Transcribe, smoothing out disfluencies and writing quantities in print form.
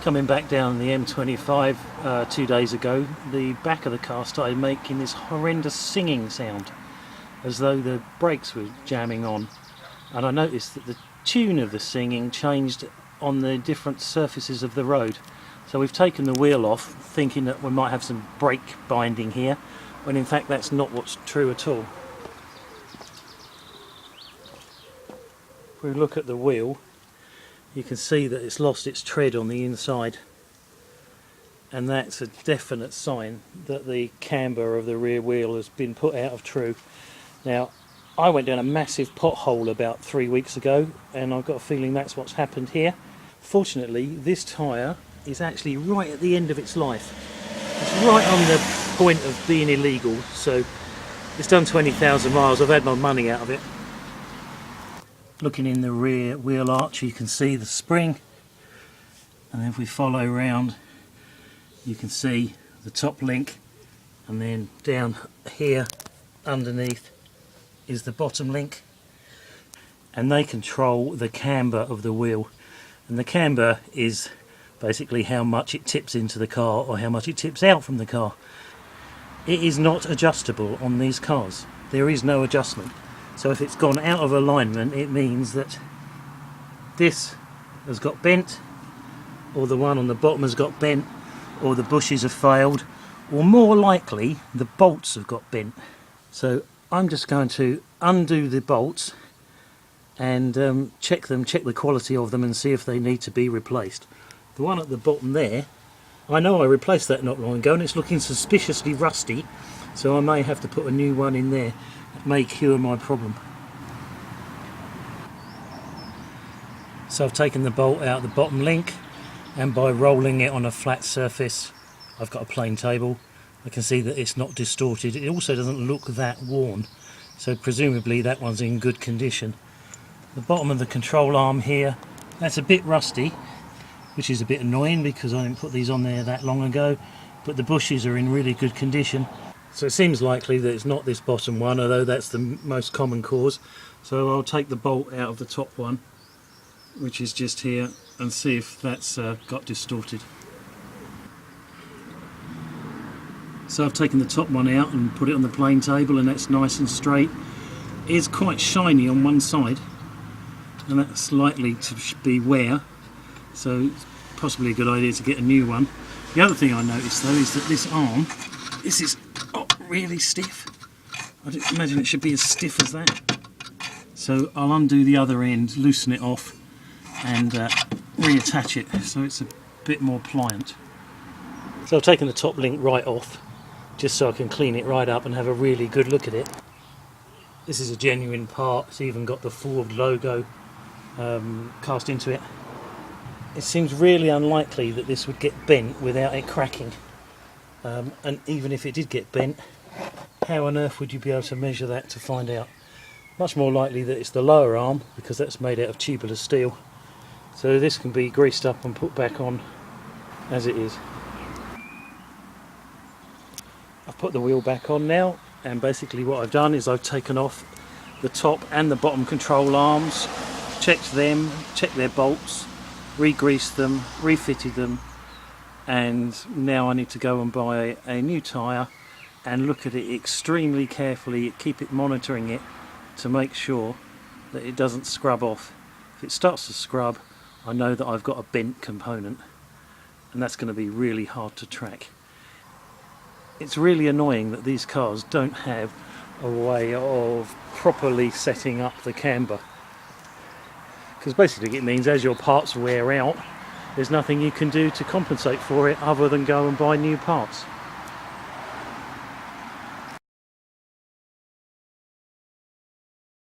Coming back down the M25 2 days ago, the back of the car started making this horrendous singing sound, as though the brakes were jamming on. And I noticed that the tune of the singing changed on the different surfaces of the road. So we've taken the wheel off, thinking that we might have some brake binding here, when in fact that's not what's true at all. If we look at the wheel, you can see that it's lost its tread on the inside, and that's a definite sign that the camber of the rear wheel has been put out of true. Now, I went down a massive pothole about 3 weeks ago, and I've got a feeling that's what's happened here. Fortunately, this tyre is actually right at the end of its life. It's right on the point of being illegal, so it's done 20,000 miles. I've had my money out of it. Looking in the rear wheel arch, you can see the spring, and if we follow round, you can see the top link, and then down here underneath is the bottom link, and they control the camber of the wheel. And the camber is basically how much it tips into the car or how much it tips out from the car. It is not adjustable on these cars. There is no adjustment. So if it's gone out of alignment, it means that this has got bent, or the one on the bottom has got bent, or the bushes have failed, or more likely the bolts have got bent. So I'm just going to undo the bolts and check the quality of them and see if they need to be replaced. The one at the bottom there, I know I replaced that not long ago and it's looking suspiciously rusty, so I may have to put a new one in there. It may cure my problem. So I've taken the bolt out of the bottom link, and by rolling it on a flat surface, I've got a plain table. I can see that it's not distorted. It also doesn't look that worn, so presumably that one's in good condition. The bottom of the control arm here, that's a bit rusty, which is a bit annoying because I didn't put these on there that long ago, but the bushes are in really good condition. So it seems likely that it's not this bottom one, although that's the most common cause. So I'll take the bolt out of the top one, which is just here, and see if that's got distorted. So I've taken the top one out and put it on the plane table, and that's nice and straight. It's quite shiny on one side, and that's likely to be wear, so it's possibly a good idea to get a new one. The other thing I noticed though is that this arm, this is really stiff. I didn't imagine it should be as stiff as that. So I'll undo the other end, loosen it off, and reattach it so it's a bit more pliant. So I've taken the top link right off, just so I can clean it right up and have a really good look at it. This is a genuine part. It's even got the Ford logo cast into it. It seems really unlikely that this would get bent without it cracking. And even if it did get bent, how on earth would you be able to measure that to find out? Much more likely that it's the lower arm, because that's made out of tubular steel. So this can be greased up and put back on as it is. I've put the wheel back on now, and basically what I've done is I've taken off the top and the bottom control arms, checked them, checked their bolts, re-greased them, refitted them, and now I need to go and buy a new tyre and look at it extremely carefully, keep it monitoring it to make sure that it doesn't scrub off. If it starts to scrub, I know that I've got a bent component, and that's going to be really hard to track. It's really annoying that these cars don't have a way of properly setting up the camber, because basically it means as your parts wear out, there's nothing you can do to compensate for it other than go and buy new parts.